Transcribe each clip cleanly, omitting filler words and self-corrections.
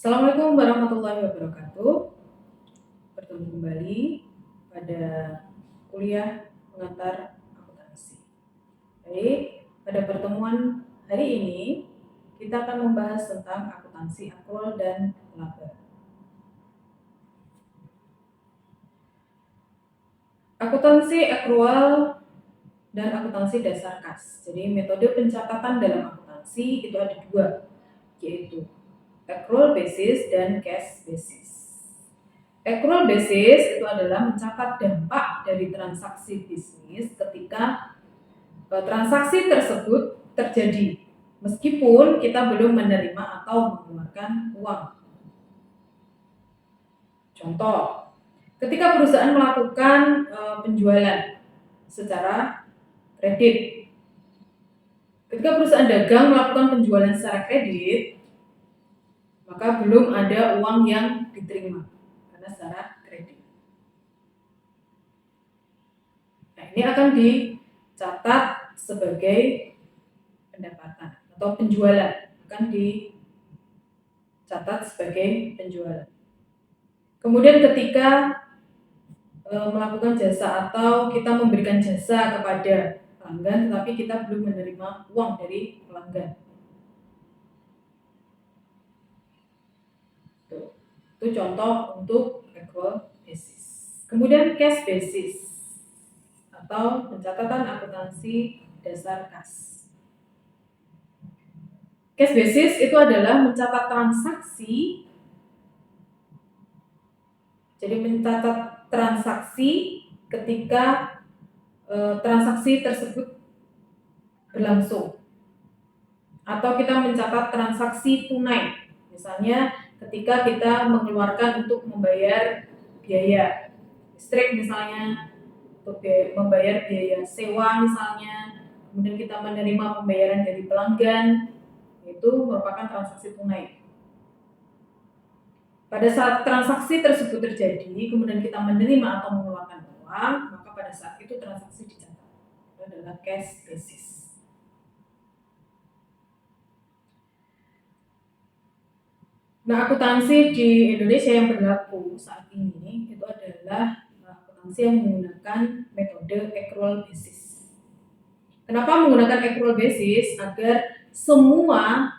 Assalamualaikum warahmatullahi wabarakatuh. Bertemu kembali pada kuliah pengantar akuntansi. Baik, pada pertemuan hari ini kita akan membahas tentang akuntansi akrual dan laba. Akuntansi akrual dan akuntansi dasar kas. Jadi metode pencatatan dalam akuntansi itu ada dua, yaitu accrual basis dan cash basis. Accrual basis itu adalah mencatat dampak dari transaksi bisnis ketika transaksi tersebut terjadi, meskipun kita belum menerima atau mengeluarkan uang. Contoh, ketika perusahaan melakukan penjualan secara kredit, ketika perusahaan dagang melakukan penjualan secara kredit, maka belum ada uang yang diterima karena secara kredit. Nah, ini akan dicatat sebagai pendapatan atau penjualan, akan dicatat sebagai penjualan. Kemudian ketika melakukan jasa atau kita memberikan jasa kepada pelanggan tetapi kita belum menerima uang dari pelanggan, itu contoh untuk accrual basis. Kemudian cash basis atau pencatatan akuntansi dasar kas. Cash basis itu adalah mencatat transaksi. Jadi mencatat transaksi ketika transaksi tersebut berlangsung. Atau kita mencatat transaksi tunai. Misalnya ketika kita mengeluarkan untuk membayar biaya listrik misalnya, untuk membayar biaya sewa misalnya, kemudian kita menerima pembayaran dari pelanggan, itu merupakan transaksi tunai. Pada saat transaksi tersebut terjadi, kemudian kita menerima atau mengeluarkan uang, maka pada saat itu transaksi dicatat. Itu adalah cash basis. Nah, akuntansi di Indonesia yang berlaku saat ini itu adalah akuntansi yang menggunakan metode accrual basis. Kenapa menggunakan accrual basis? Agar semua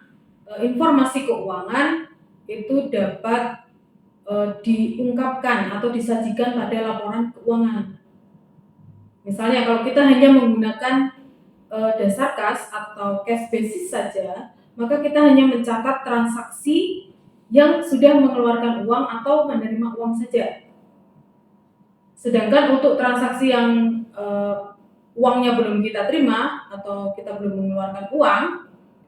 informasi keuangan itu dapat diungkapkan atau disajikan pada laporan keuangan. Misalnya kalau kita hanya menggunakan dasar kas atau cash basis saja, maka kita hanya mencatat transaksi yang sudah mengeluarkan uang atau menerima uang saja. Sedangkan untuk transaksi yang uangnya belum kita terima atau kita belum mengeluarkan uang,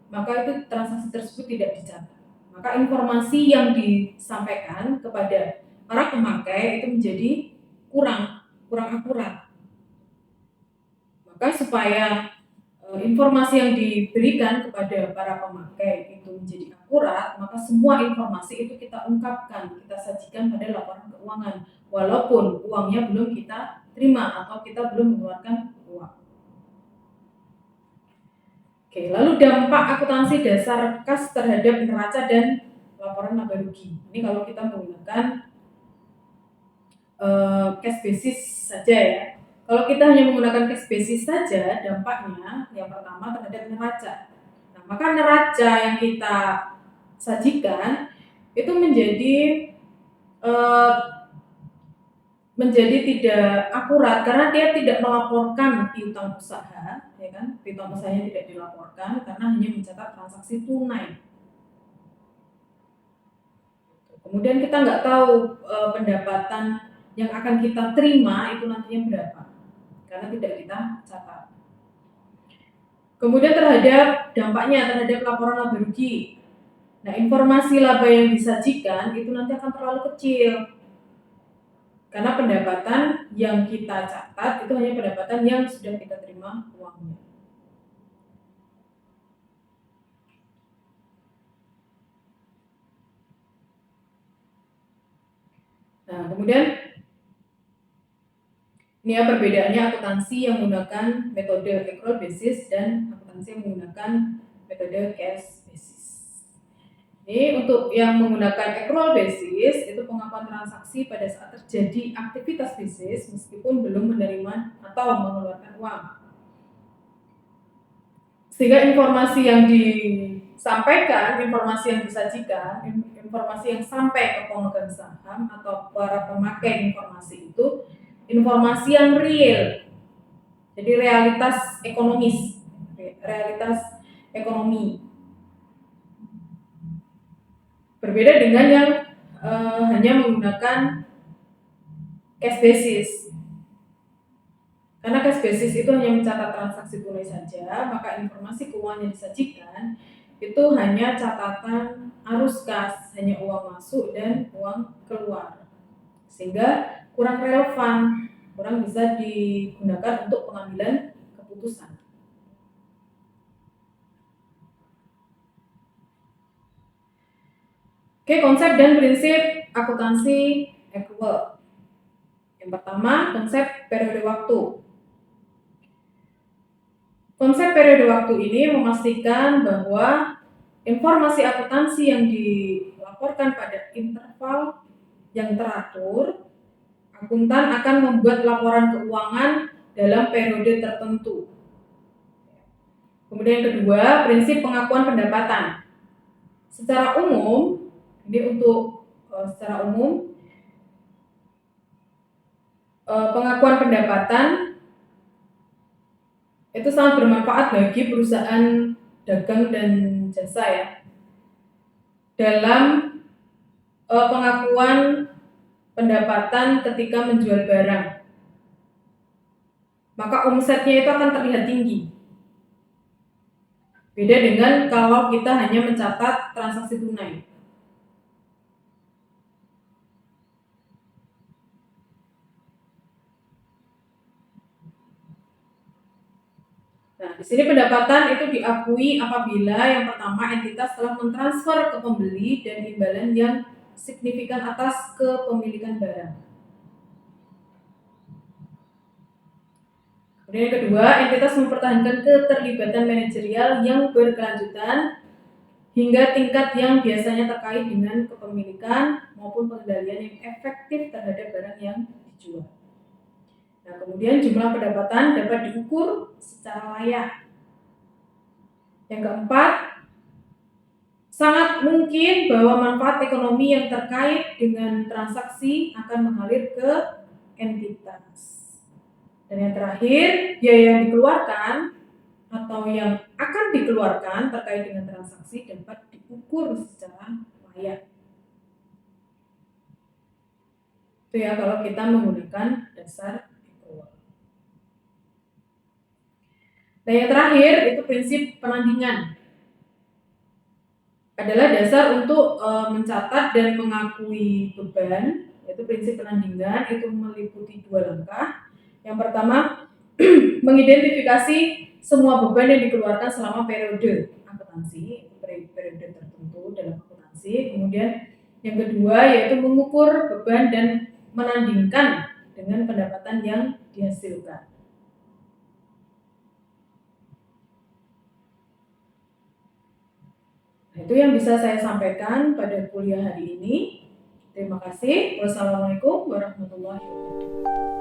maka itu transaksi tersebut tidak dicatat. Maka informasi yang disampaikan kepada para pemakai itu menjadi kurang akurat. Maka supaya informasi yang diberikan kepada para pemakai itu menjadi akurat, maka semua informasi itu kita ungkapkan, kita sajikan pada laporan keuangan, walaupun uangnya belum kita terima atau kita belum mengeluarkan uang. Oke, lalu dampak akuntansi dasar kas terhadap neraca dan laporan laba rugi. Ini kalau kita menggunakan cash basis saja ya. Kalau kita hanya menggunakan cash basis saja, dampaknya yang pertama terhadap neraca. Nah, maka neraca yang kita sajikan itu menjadi tidak akurat karena dia tidak melaporkan piutang usaha, ya kan? Piutang usahanya tidak dilaporkan karena hanya mencatat transaksi tunai. Kemudian kita nggak tahu pendapatan yang akan kita terima itu nantinya berapa karena tidak kita catat. Kemudian terhadap dampaknya terhadap laporan laba rugi. Nah, informasi laba yang disajikan itu nanti akan terlalu kecil. Karena pendapatan yang kita catat itu hanya pendapatan yang sudah kita terima uangnya. Nah, kemudian ini ya perbedaannya akuntansi yang menggunakan metode accrual basis dan akuntansi yang menggunakan metode cash basis. Ini untuk yang menggunakan accrual basis, itu pengakuan transaksi pada saat terjadi aktivitas bisnis meskipun belum menerima atau mengeluarkan uang. Sehingga informasi yang disampaikan, informasi yang disajikan, informasi yang sampai ke pemegang saham atau para pemakai informasi itu informasi yang real. Jadi realitas ekonomi. Berbeda dengan yang hanya menggunakan cash basis. Karena cash basis itu hanya mencatat transaksi tunai saja, maka informasi keuangan yang disajikan itu hanya catatan arus kas, hanya uang masuk dan uang keluar. Sehingga kurang relevan, kurang bisa digunakan untuk pengambilan keputusan. Oke, konsep dan prinsip akuntansi accrual. Yang pertama, konsep periode waktu. Konsep periode waktu ini memastikan bahwa informasi akuntansi yang dilaporkan pada interval yang teratur, akuntan akan membuat laporan keuangan dalam periode tertentu. Kemudian yang kedua, prinsip pengakuan pendapatan. Secara umum, ini untuk secara umum, pengakuan pendapatan itu sangat bermanfaat bagi perusahaan dagang dan jasa ya. Dalam pengakuan pendapatan ketika menjual barang, maka omsetnya itu akan terlihat tinggi. Beda dengan kalau kita hanya mencatat transaksi tunai. Nah, di sini pendapatan itu diakui apabila yang pertama entitas telah mentransfer ke pembeli dan imbalan yang signifikan atas kepemilikan barang. Kemudian yang kedua, entitas mempertahankan keterlibatan manajerial yang berkelanjutan hingga tingkat yang biasanya terkait dengan kepemilikan maupun pengendalian yang efektif terhadap barang yang dijual. Nah, kemudian jumlah pendapatan dapat diukur secara layak. Yang keempat, sangat mungkin bahwa manfaat ekonomi yang terkait dengan transaksi akan mengalir ke entitas. Dan yang terakhir, biaya yang dikeluarkan atau yang akan dikeluarkan terkait dengan transaksi dapat diukur secara layak. Itu ya kalau kita menggunakan dasar accrual. Dan yang terakhir itu prinsip penandingan. Adalah dasar untuk mencatat dan mengakui beban, yaitu prinsip penandingan itu meliputi 2 langkah. Yang pertama, mengidentifikasi semua beban yang dikeluarkan selama periode akuntansi, periode tertentu dalam akuntansi. Kemudian yang kedua yaitu mengukur beban dan menandingkan dengan pendapatan yang dihasilkan. Nah, itu yang bisa saya sampaikan pada kuliah hari ini. Terima kasih. Wassalamualaikum warahmatullahi wabarakatuh.